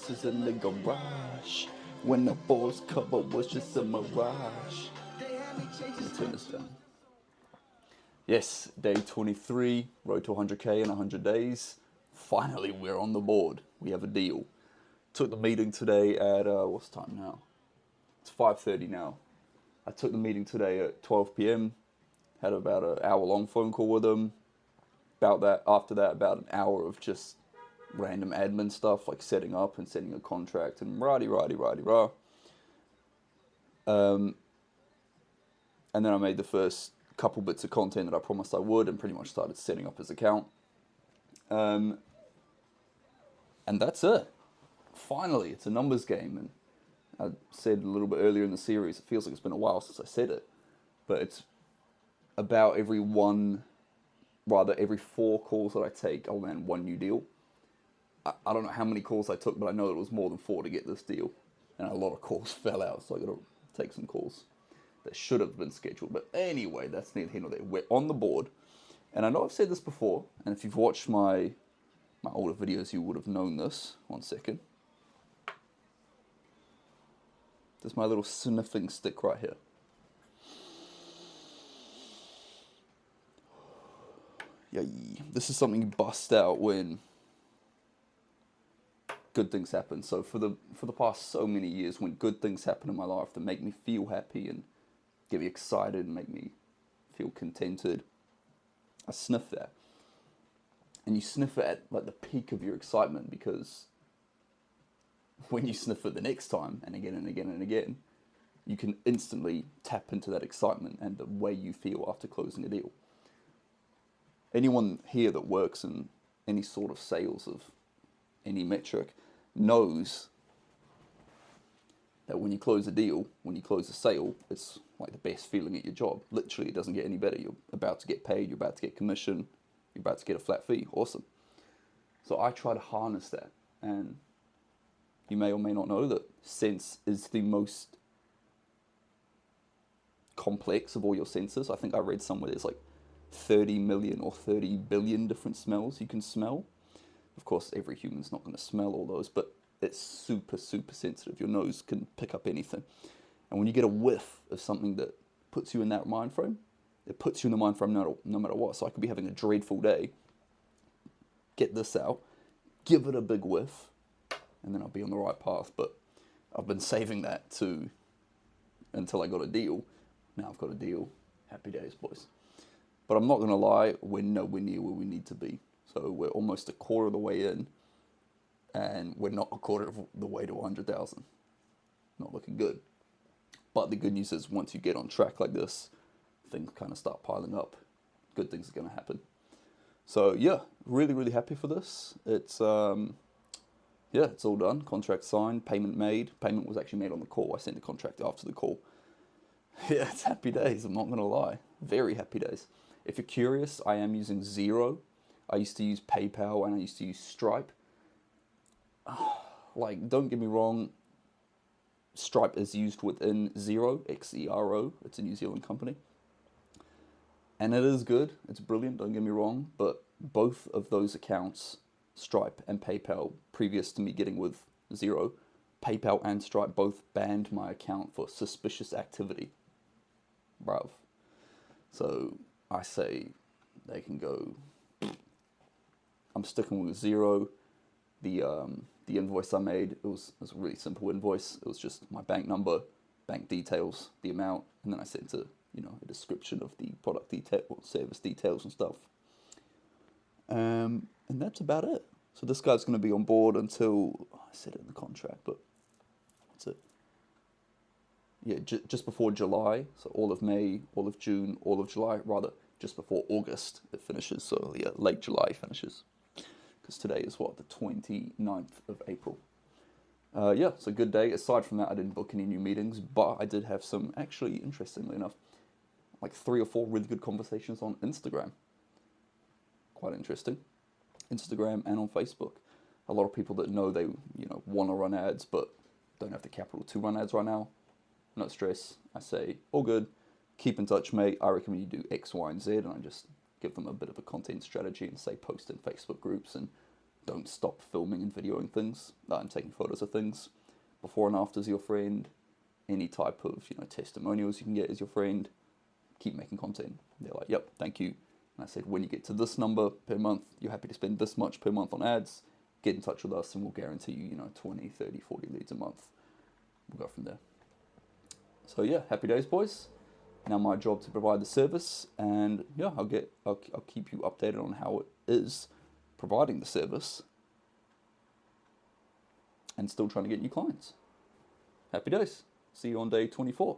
horses in the garage. When the boys cover was just a mirage. Let me turn this down. Yes, day 23, road to 100k in 100 days. Finally, we're on the board. We have a deal. Took the meeting today at, what's the time now? It's 5:30 now. I took the meeting today at 12 p.m. Had about an hour-long phone call with them. After that, about an hour of just random admin stuff, like setting up and sending a contract and rah. And then I made the first couple bits of content that I promised I would and pretty much started setting up his account. And that's it. Finally, it's a numbers game. And I said a little bit earlier in the series, it feels like it's been a while since I said it, but it's about every 4 calls that I take, I'll land one new deal. I don't know how many calls I took, but I know it was more than 4 to get this deal. And a lot of calls fell out, so I got to take some calls that should have been scheduled. But anyway, that's neither here nor there. We're on the board. And I know I've said this before, and if you've watched my older videos, you would have known this. One second. There's my little sniffing stick right here. Yay. This is something you bust out when good things happen. So for the past so many years, when good things happen in my life that make me feel happy and get me excited and make me feel contented, I sniff that. And you sniff it at like the peak of your excitement, because when you sniff it the next time and again and again and again, you can instantly tap into that excitement and the way you feel after closing a deal. Anyone here that works in any sort of sales of any metric knows that when you close a deal, when you close a sale, it's like the best feeling at your job. Literally, it doesn't get any better. You're about to get paid, you're about to get commission, you're about to get a flat fee. Awesome. So I try to harness that. And you may or may not know that sense is the most complex of all your senses. I think I read somewhere there's like 30 million or 30 billion different smells you can smell. Of course, every human's not going to smell all those, but it's super, super sensitive. Your nose can pick up anything. And when you get a whiff of something that puts you in that mind frame, it puts you in the mind frame no matter what. So I could be having a dreadful day, get this out, give it a big whiff, and then I'll be on the right path. But I've been saving that until I got a deal. Now I've got a deal. Happy days, boys. But I'm not going to lie, we're nowhere near where we need to be. So we're almost a quarter of the way in, and we're not a quarter of the way to 100,000. Not looking good. But the good news is once you get on track like this, things kind of start piling up. Good things are going to happen. So yeah, really, really happy for this. It's it's all done. Contract signed, payment made. Payment was actually made on the call. I sent the contract after the call. Yeah, it's happy days, I'm not going to lie. Very happy days. If you're curious, I am using Xero. I used to use PayPal and I used to use Stripe. Like, don't get me wrong, Stripe is used within Xero, Xero. It's a New Zealand company. And it is good. It's brilliant, don't get me wrong. But both of those accounts, Stripe and PayPal, previous to me getting with Xero, PayPal and Stripe both banned my account for suspicious activity. Bruv. So I say they can go. I'm sticking with Xero. The invoice I made, it was a really simple invoice. It was just my bank number, bank details, the amount, and then I sent a description of the product detail, service details and stuff. And that's about it. So this guy's going to be on board until, I said it in the contract, but that's it. Yeah, just before July, so all of May, all of June, all of July, rather, just before August it finishes, so yeah, late July finishes. Because today is what, the 29th of April. Yeah, it's a good day. Aside from that, I didn't book any new meetings, but I did have some, actually, interestingly enough, like 3 or 4 really good conversations on Instagram. Quite interesting. Instagram and on Facebook. A lot of people that know they, want to run ads, but don't have the capital to run ads right now. No stress. I say, all good. Keep in touch, mate. I recommend you do X, Y, and Z, and I just give them a bit of a content strategy and say post in Facebook groups and don't stop filming and videoing things and taking photos of things. Before and after is your friend. Any type of testimonials you can get is your friend. Keep making content. They're like, yep, thank you. And I said, when you get to this number per month, you're happy to spend this much per month on ads, get in touch with us and we'll guarantee you 20, 30, 40 leads a month. We'll go from there. So yeah, happy days, boys. Now my job to provide the service, and yeah, I'll keep you updated on how it is providing the service and still trying to get new clients. Happy days. See you on day 24.